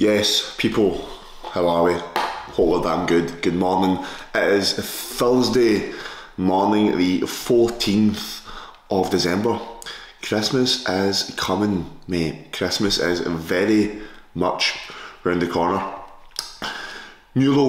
Yes, people, how are we? Hope we're damn good. Good morning. It is Thursday morning, the 14th of December. Christmas is coming, mate. Christmas is very much round the corner. New low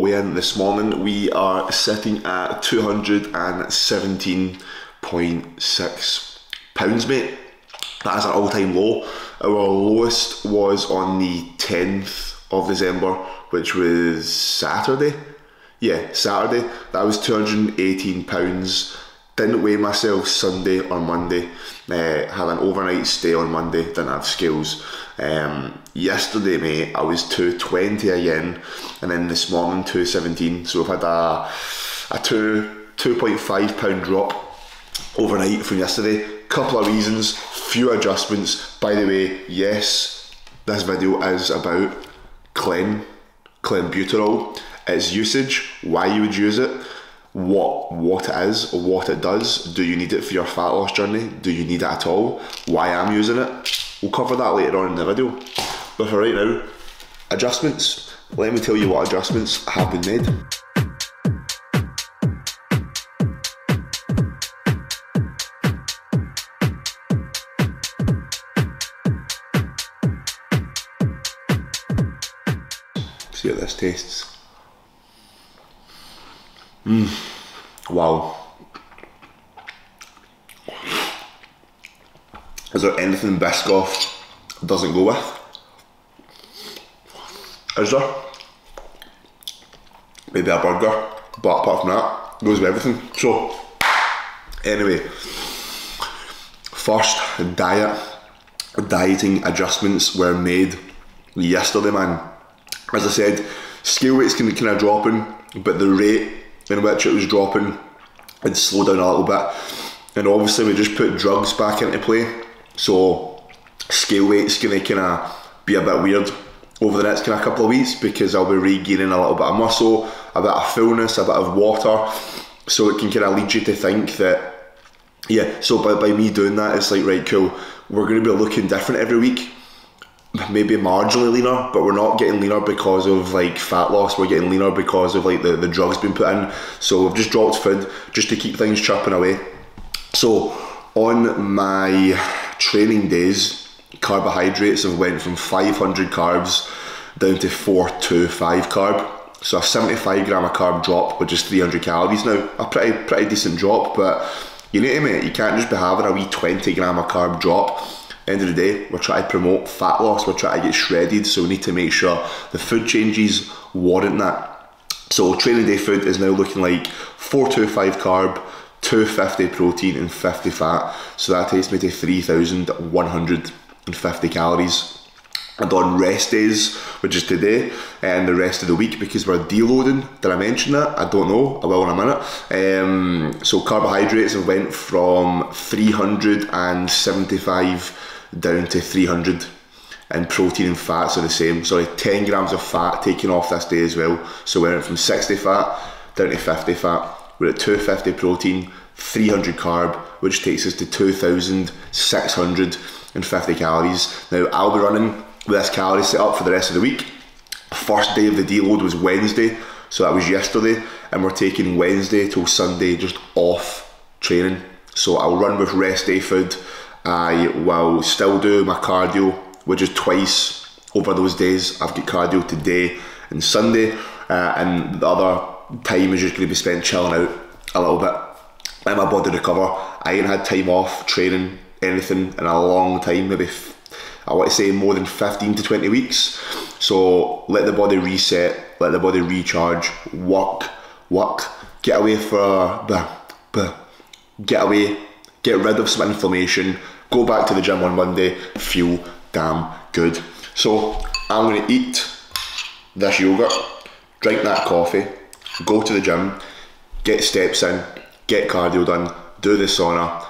weigh-in this morning. We are sitting at 217.6 pounds, mate. That is an all-time low. Our lowest was on the 10th of December, which was Saturday. Yeah, Saturday. That was 218 pounds. Didn't weigh myself Sunday or Monday. Had an overnight stay on Monday. Didn't have scales. Yesterday, mate, I was 220 again, and then this morning 217. So we've had a 2.5 pound drop overnight from yesterday. Couple of reasons, few adjustments. By the way, yes, this video is about Clenbuterol, its usage, why you would use it, what it is, what it does. Do you need it for your fat loss journey? Do you need it at all? Why I'm using it? We'll cover that later on in the video. But for right now, adjustments. Let me tell you what adjustments have been made. See how this tastes. Wow. Is there anything Biscoff doesn't go with? Is there? Maybe a burger, but apart from that, goes with everything. So, anyway, first dieting adjustments were made yesterday, man. As I said, scale weight's kind of dropping, but the rate in which it was dropping had slowed down a little bit. And obviously we just put drugs back into play, so scale weight's gonna kind of be a bit weird over the next kind of couple of weeks, because I'll be regaining a little bit of muscle, a bit of fullness, a bit of water, so it can kind of lead you to think that, yeah, so by me doing that, it's like, right, cool, we're going to be looking different every week. Maybe marginally leaner, but we're not getting leaner because of like fat loss, we're getting leaner because of like the drugs being put in. So we've just dropped food just to keep things chirping away. So on my training days, carbohydrates have went from 500 carbs down to 425 carb. So a 75 gram of carb drop, which is 300 calories now. A pretty decent drop, but you need to, mate, you can't just be having a wee 20 gram of carb drop. End of the day, we're trying to promote fat loss, we're trying to get shredded, so we need to make sure the food changes warrant that. So training day food is now looking like 425 carb, 250 protein and 50 fat, so that takes me to 3,150 calories. And on rest days, which is today and the rest of the week, because we're deloading, did I mention that? I don't know, I will in a minute. So carbohydrates have went from 375 down to 300, and protein and fats are the same. Sorry, 10 grams of fat taken off this day as well. So we went from 60 fat down to 50 fat. We're at 250 protein, 300 carb, which takes us to 2,650 calories. Now I'll be running with this calorie set up for the rest of the week. First day of the deload was Wednesday, so that was yesterday, and we're taking Wednesday till Sunday just off training. So I'll run with rest day food. I will still do my cardio, which is twice over those days. I've got cardio today and Sunday, and the other time is just going to be spent chilling out a little bit, let my body recover. I ain't had time off training anything in a long time, maybe I want to say more than 15 to 20 weeks. So let the body reset, let the body recharge, work, get away get rid of some inflammation, go back to the gym on Monday, feel damn good. So I'm going to eat this yogurt, drink that coffee, go to the gym, get steps in, get cardio done, do the sauna,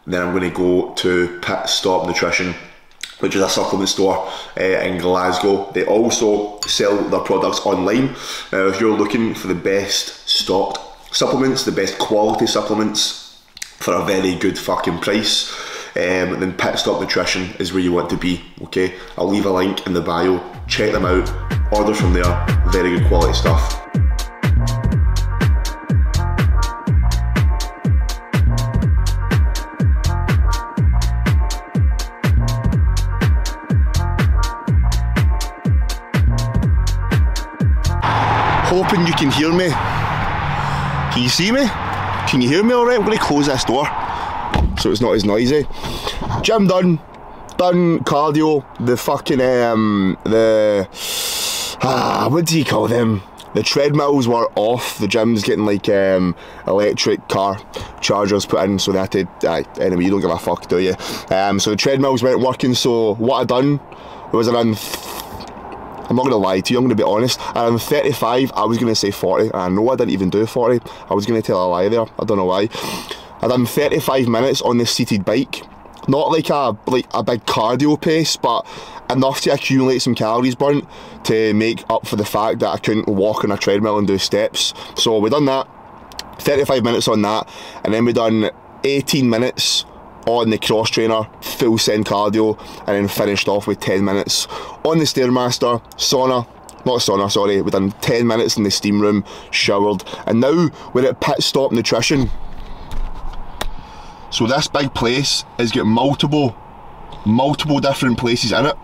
then I'm going to go to Pit Stop Nutrition, which is a supplement store in Glasgow. They also sell their products online. Now if you're looking for the best stocked supplements, the best quality supplements for a very good fucking price, then Pit Stop Nutrition is where you want to be, okay? I'll leave a link in the bio, check them out, order from there, very good quality stuff. Hoping you can hear me. Can you see me? Can you hear me alright? I'm going to close this door so it's not as noisy. Gym done cardio, the fucking, what do you call them? The treadmills were off, the gym's getting like electric car chargers put in, so they had to, anyway, you don't give a fuck, do you? So the treadmills weren't working, so what I done was around, I'm not going to lie to you, I'm going to be honest, around 35, I was going to say 40, and I know I didn't even do 40, I was going to tell a lie there, I don't know why. I done 35 minutes on this seated bike, not like a big cardio pace, but enough to accumulate some calories burnt to make up for the fact that I couldn't walk on a treadmill and do steps. So we done that, 35 minutes on that, and then we done 18 minutes on the cross trainer, full send cardio, and then finished off with 10 minutes on the Stairmaster, we done 10 minutes in the steam room, showered, and now we're at Pit Stop Nutrition. So this big place has got multiple different places in it.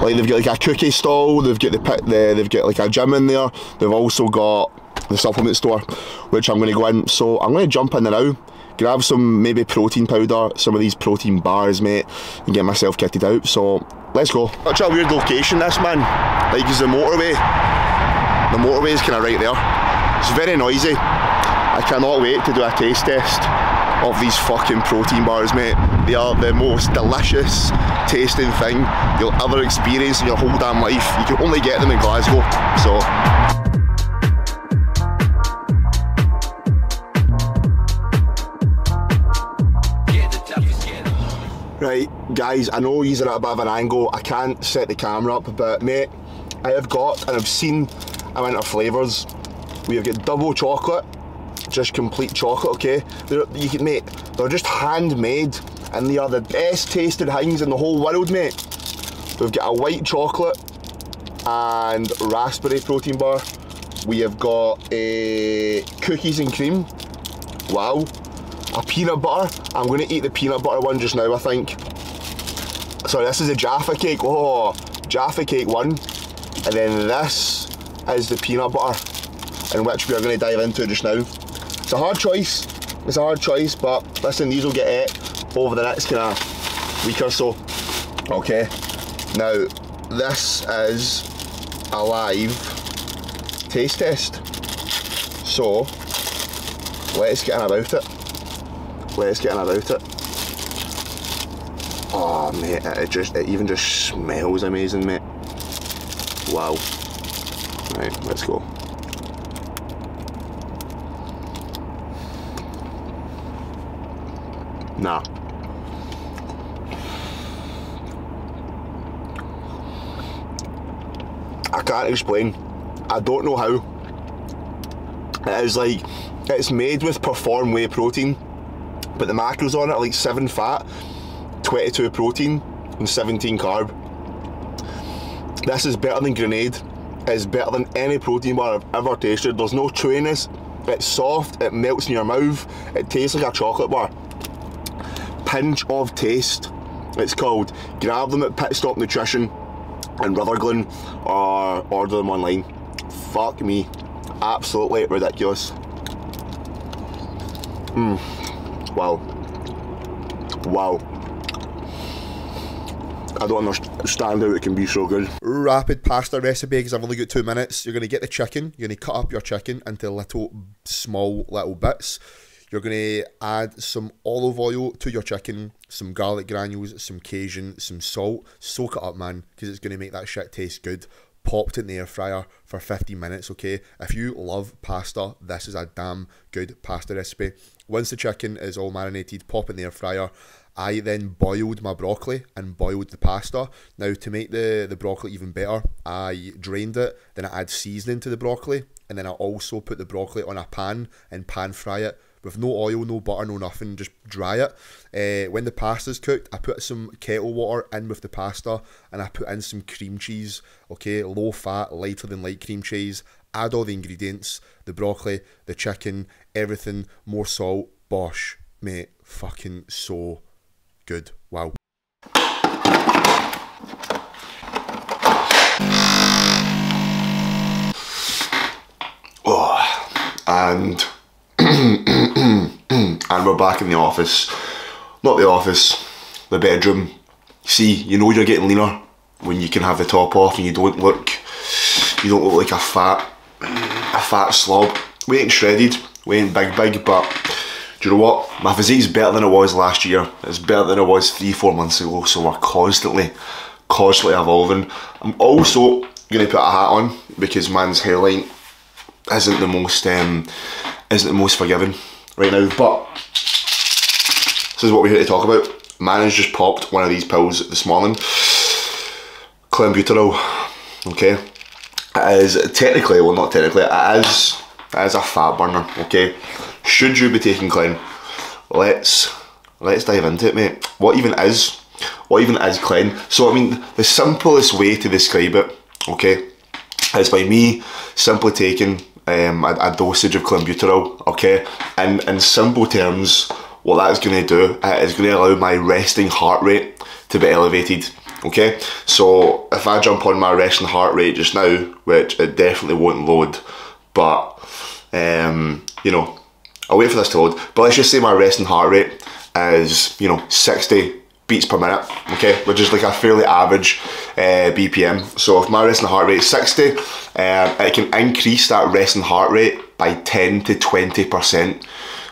Like they've got like a cookie stall, they've got they've got like a gym in there, they've also got the supplement store, which I'm going to go in. So I'm going to jump in there now, grab some maybe protein powder, some of these protein bars, mate, and get myself kitted out. So let's go. Such a weird location this, man. Like it's the motorway. The motorway is kind of right there. It's very noisy. I cannot wait to do a taste test of these fucking protein bars, mate. They are the most delicious tasting thing you'll ever experience in your whole damn life. You can only get them in Glasgow, so. Right, guys, I know you're at a bit of an angle. I can't set the camera up, but mate, I have got and I've seen amount of flavours. We have got double chocolate, just complete chocolate, okay? Mate, they're just handmade and they are the best tasted things in the whole world, mate. We've got a white chocolate and raspberry protein bar. We have got a cookies and cream. Wow. A peanut butter. I'm going to eat the peanut butter one just now, I think. Sorry, this is a Jaffa cake. Oh, Jaffa cake one. And then this is the peanut butter, in which we are going to dive into just now. It's a hard choice. It's a hard choice, but listen, these will get ate over the next kind of week or so. Okay. Now, this is a live taste test. So, let's get on about it. Let's get on about it. Oh mate, it even just smells amazing, mate. Wow. Right, let's go. Nah. I can't explain. I don't know how. It is like, it's made with Perform Whey protein, but the macros on it are like 7 fat, 22 protein, and 17 carb. This is better than Grenade. It's better than any protein bar I've ever tasted. There's no chewiness. It's soft, it melts in your mouth, it tastes like a chocolate bar. Pinch of taste, it's called. Grab them at Pit Stop Nutrition in Rutherglen or order them online. Fuck me, absolutely ridiculous. Wow. Wow. I don't understand how it can be so good. Rapid pasta recipe, because I've only got 2 minutes. You're going to get the chicken. You're going to cut up your chicken into small little bits. You're going to add some olive oil to your chicken, some garlic granules, some Cajun, some salt. Soak it up, man, because it's going to make that shit taste good. Popped it in the air fryer for 15 minutes, okay? If you love pasta, this is a damn good pasta recipe. Once the chicken is all marinated, pop it in the air fryer. I then boiled my broccoli and boiled the pasta. Now, to make the broccoli even better, I drained it, then I add seasoning to the broccoli, and then I also put the broccoli on a pan and pan fry it with no oil, no butter, no nothing, just dry it. When the pasta's cooked, I put some kettle water in with the pasta, and I put in some cream cheese, okay, low fat, lighter than light cream cheese. Add all the ingredients, the broccoli, the chicken, everything, more salt, bosh, mate, fucking so good, wow. Oh, and and we're back in the office. Not the office, the bedroom. See, you know you're getting leaner when you can have the top off and you don't look like a fat slob. We ain't shredded, we ain't big, but do you know what? My physique's better than it was last year. It's better than it was 3-4 months ago, so we're constantly evolving. I'm also gonna put a hat on because man's hairline isn't the most forgiving right now, but this is what we're here to talk about. Man has just popped one of these pills this morning, Clenbuterol, okay? It is technically, well not technically, it is a fat burner, okay? Should you be taking Clen? Let's dive into it, mate. What even is Clen? So I mean, the simplest way to describe it, okay, is by me simply taking a dosage of Clenbuterol, okay? And in simple terms, what that is going to do is going to allow my resting heart rate to be elevated, okay? So if I jump on my resting heart rate just now, which it definitely won't load, but you know, I'll wait for this to load, but let's just say my resting heart rate is, you know, 60 beats per minute, okay, which is like a fairly average BPM. So if my resting heart rate is 60, it can increase that resting heart rate by 10 to 20%,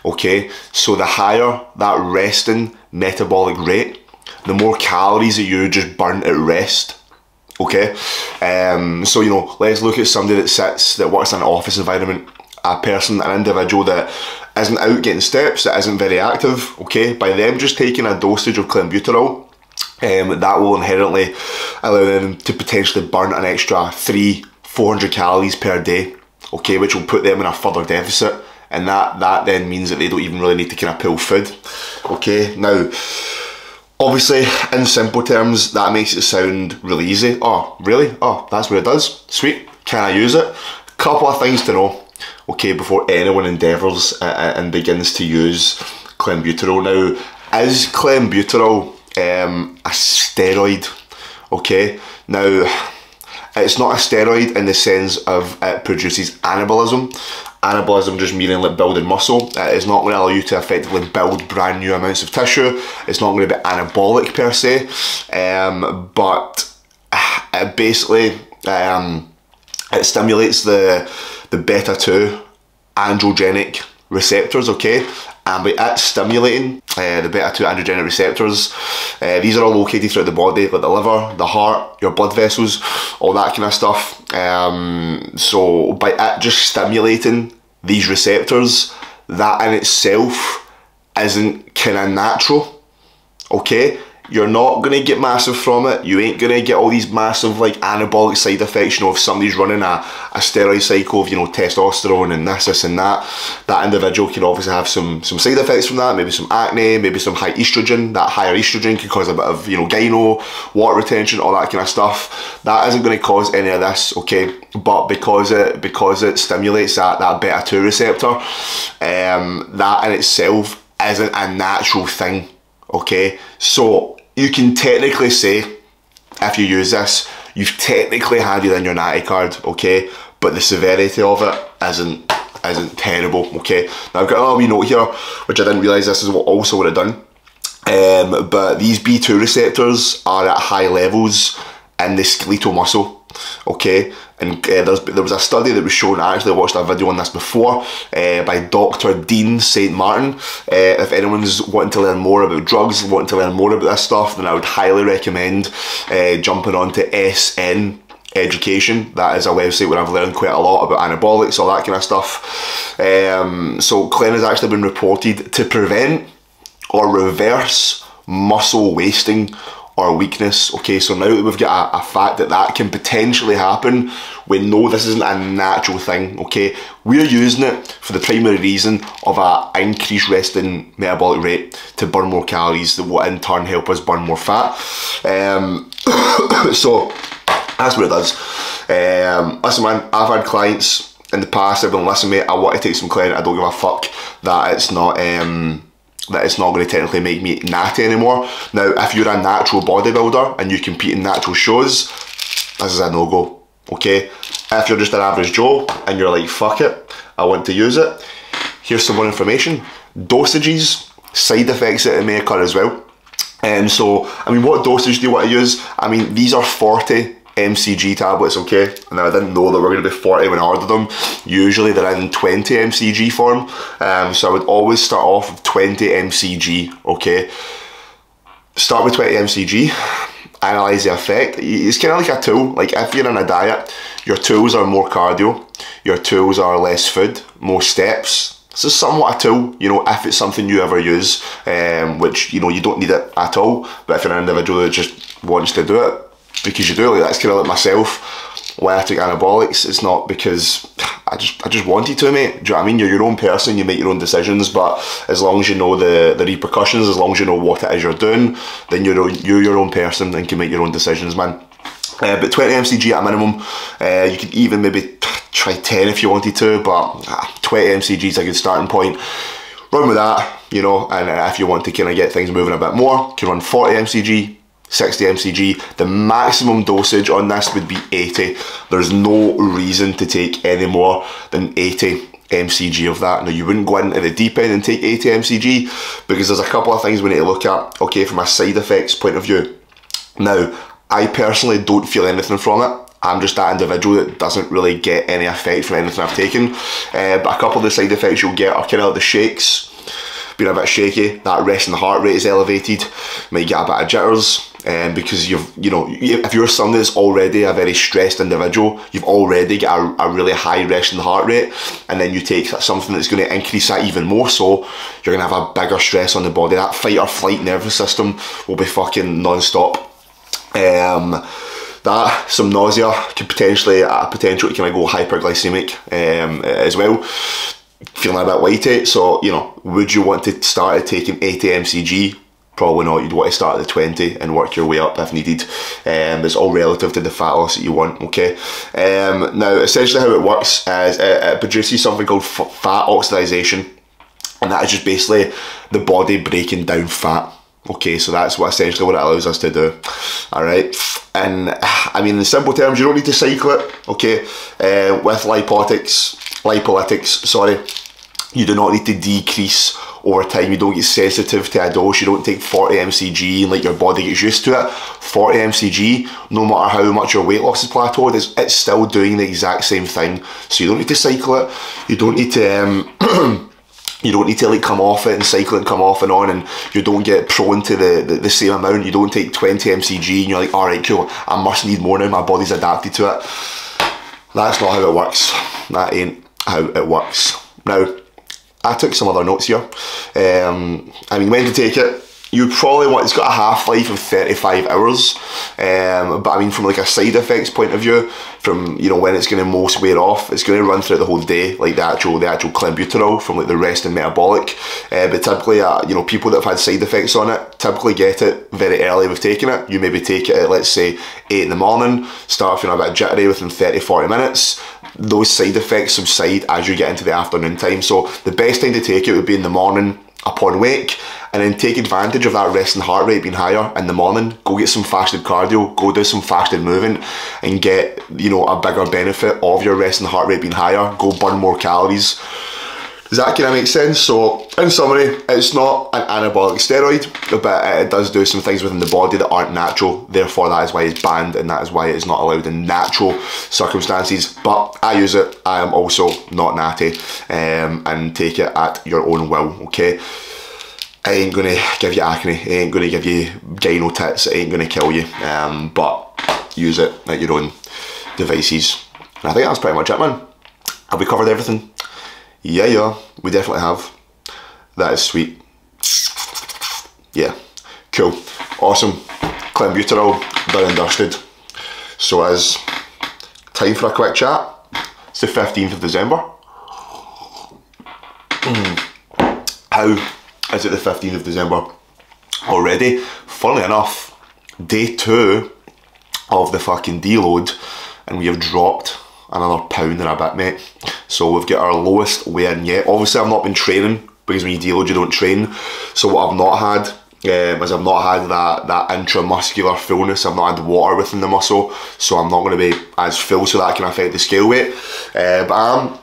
okay? So the higher that resting metabolic rate, the more calories that you just burn at rest, okay? So, you know, let's look at somebody that works in an office environment, an individual that isn't out getting steps, that isn't very active, okay? By them just taking a dosage of Clenbuterol, that will inherently allow them to potentially burn an extra 300-400 calories per day, okay, which will put them in a further deficit, and that then means that they don't even really need to kind of pull food, okay? Now, obviously, in simple terms, that makes it sound really easy. Oh, really? Oh, that's what it does? Sweet. Can I use it? Couple of things to know, okay, before anyone endeavours and begins to use Clenbuterol. Now, is Clenbuterol a steroid? Okay, now it's not a steroid in the sense of it produces anabolism. Anabolism just meaning like building muscle. It is not going to allow you to effectively build brand new amounts of tissue. It's not going to be anabolic per se, but it basically it stimulates the beta-2 androgenic receptors, okay? And by it stimulating the beta-2 androgenic receptors, these are all located throughout the body, like the liver, the heart, your blood vessels, all that kind of stuff. So by it just stimulating these receptors, that in itself isn't kind of natural, okay? You're not going to get massive from it. You ain't going to get all these massive like anabolic side effects. You know, if somebody's running a steroid cycle of, you know, testosterone and this and that, that individual can obviously have some side effects from that. Maybe some acne, maybe some high estrogen. That higher estrogen can cause a bit of, you know, gyno, water retention, all that kind of stuff. That isn't going to cause any of this, okay? But because it stimulates that beta-2 receptor, that in itself isn't a natural thing, okay? So you can technically say, if you use this, you've technically had it in your natty card, okay? But the severity of it isn't terrible, okay? Now I've got another wee note here, which I didn't realise this is what also would have done. But these B2 receptors are at high levels in the skeletal muscle, okay? And there was a study that was shown. I actually watched a video on this before by Dr. Dean St. Martin. If anyone's wanting to learn more about drugs, wanting to learn more about this stuff, then I would highly recommend jumping onto SN Education. That is a website where I've learned quite a lot about anabolics, all that kind of stuff. So Clen has actually been reported to prevent or reverse muscle wasting or weakness. Okay, so now that we've got a fact that can potentially happen, we know this isn't a natural thing. Okay, we're using it for the primary reason of a increased resting metabolic rate to burn more calories, that will in turn help us burn more fat. So that's what it does. Listen, man, I've had clients in the past, I've been, listen mate, I want to take some clean, I don't give a fuck that it's not going to technically make me natty anymore. Now, if you're a natural bodybuilder and you compete in natural shows, this is a no-go, okay? If you're just an average Joe and you're like, fuck it, I want to use it, here's some more information. Dosages, side effects that it may occur as well. So, I mean, what dosage do you want to use? I mean, these are 40 mcg tablets, okay? And I didn't know that we're going to be 40 when I ordered them. Usually they're in 20 mcg form. So I would always start off with 20 mcg, okay? Start with 20 mcg, analyse the effect. It's kind of like a tool. Like if you're on a diet, your tools are more cardio, your tools are less food, more steps. So somewhat a tool, you know, if it's something you ever use, which, you know, you don't need it at all, but if you're an individual that just wants to do it, because you do, like that's kind of like myself, when I took anabolics, it's not because I just wanted to, mate. Do you know what I mean? You're your own person, you make your own decisions, but as long as you know the repercussions, as long as you know what it is you're doing, then you're your own person and can make your own decisions, man. But 20 mcg at a minimum. You could even maybe try 10 if you wanted to, but 20 mcg is a good starting point. Run with that, you know, and if you want to kind of get things moving a bit more, you can run 40 mcg, 60 mcg. The maximum dosage on this would be 80. There's no reason to take any more than 80 mcg of that. Now, you wouldn't go into the deep end and take 80 mcg because there's a couple of things we need to look at, okay, from a side effects point of view. Now, I personally don't feel anything from it. I'm just that individual that doesn't really get any effect from anything I've taken. But a couple of the side effects you'll get are kind of like the shakes, being a bit shaky, that resting heart rate is elevated, might get a bit of jitters, because if you're someone that's already a very stressed individual, you've already got a really high resting heart rate, and then you take something that's going to increase that even more, so you're going to have a bigger stress on the body. That fight or flight nervous system will be fucking non-stop. Some nausea could potentially, potential to kind of go hyperglycemic as well. Feeling a bit weighty, so you know, would you want to start at taking 80 mcg? Probably not. You'd want to start at the 20 and work your way up if needed. It's all relative to the fat loss that you want, okay? Now, essentially how it works is it produces something called fat oxidation, and that is just basically the body breaking down fat. Okay, so that's essentially what it allows us to do. Alright, and I mean, in simple terms, you don't need to cycle it, okay? With lipolytics, sorry, you do not need to decrease over time. You don't get sensitive to a dose. You don't take 40 mcg and like your body gets used to it. 40 mcg, no matter how much your weight loss is plateaued, it's still doing the exact same thing. So you don't need to cycle it. You don't need to you don't need to like come off it and cycle and come off and on, and you don't get prone to the same amount. You don't take 20 mcg and you're like, alright, cool, I must need more now, my body's adapted to it. That's not how it works. That ain't how it works. Now, I took some other notes here. I mean, when to take it, you probably want, it's got a half-life of 35 hours, but I mean, from like a side effects point of view, from, you know, when it's going to most wear off, it's going to run throughout the whole day, like the actual Clenbuterol from like the resting metabolic. But typically, you know, people that have had side effects on it typically get it very early with taking it. You maybe take it at, let's say, 8 in the morning, start feeling a bit jittery within 30-40 minutes. Those side effects subside as you get into the afternoon time. So the best time to take it would be in the morning upon wake, and then take advantage of that resting heart rate being higher in the morning. Go get some fasted cardio, go do some fasted movement, and get, you know, a bigger benefit of your resting heart rate being higher. Go burn more calories. Does that kind of make sense? So, in summary, it's not an anabolic steroid, but it does do some things within the body that aren't natural. Therefore, that is why it's banned, and that is why it is not allowed in natural circumstances. But I use it. I am also not natty, and take it at your own will, okay? It ain't gonna give you acne, it ain't gonna give you gyno tits, it ain't gonna kill you, but use it at your own devices. And I think that's pretty much it, man. Have we covered everything? Yeah, we definitely have. That is sweet. Yeah, cool, awesome. Clenbuterol done and dusted. So it is time for a quick chat. It's the 15th of December. How is it the 15th of December already? Funnily enough, day 2 of the fucking deload, and we have dropped another pound and a bit, mate. So we've got our lowest weigh-in yet. Obviously I've not been training, because when you deload you don't train. So what I've not had is I've not had that intramuscular fullness. I've not had water within the muscle, so I'm not going to be as full, so that can affect the scale weight. But I'm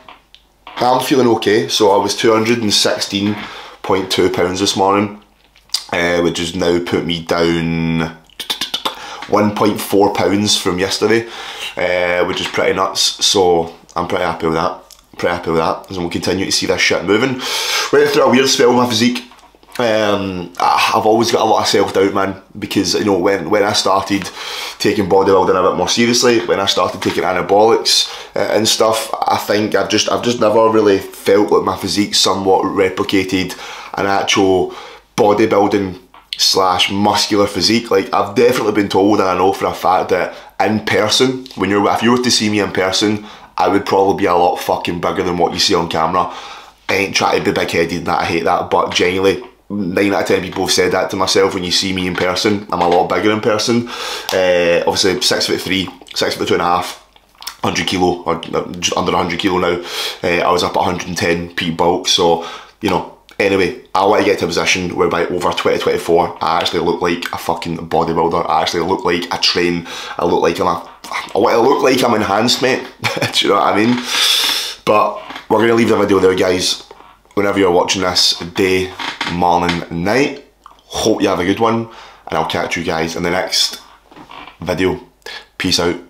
feeling okay. So I was 216.2 pounds this morning, which has now put me down 1.4 pounds from yesterday, which is pretty nuts. So I'm pretty happy with that. And we'll continue to see this shit moving. Went through a weird spell with my physique. I've always got a lot of self-doubt, man, because you know when I started taking bodybuilding a bit more seriously, when I started taking anabolics and stuff, I think I've just never really felt like my physique somewhat replicated an actual bodybuilding / muscular physique. Like, I've definitely been told, and I know for a fact, that in person, if you were to see me in person, I would probably be a lot fucking bigger than what you see on camera. I ain't trying to be big-headed and that, I hate that, but genuinely, 9 out of 10 people have said that to myself. When you see me in person, I'm a lot bigger in person. Obviously 6'3", 6'2.5", 100 kilo, or just under 100 kilo now. I was up at 110 peak bulk, so, you know, anyway, I want to get to a position where by over 2024, I actually look like a fucking bodybuilder. I actually look like I train. I want to look like I'm enhanced, mate. Do you know what I mean? But we're going to leave the video there, guys. Whenever you're watching this, day, morning, night, hope you have a good one, and I'll catch you guys in the next video. Peace out.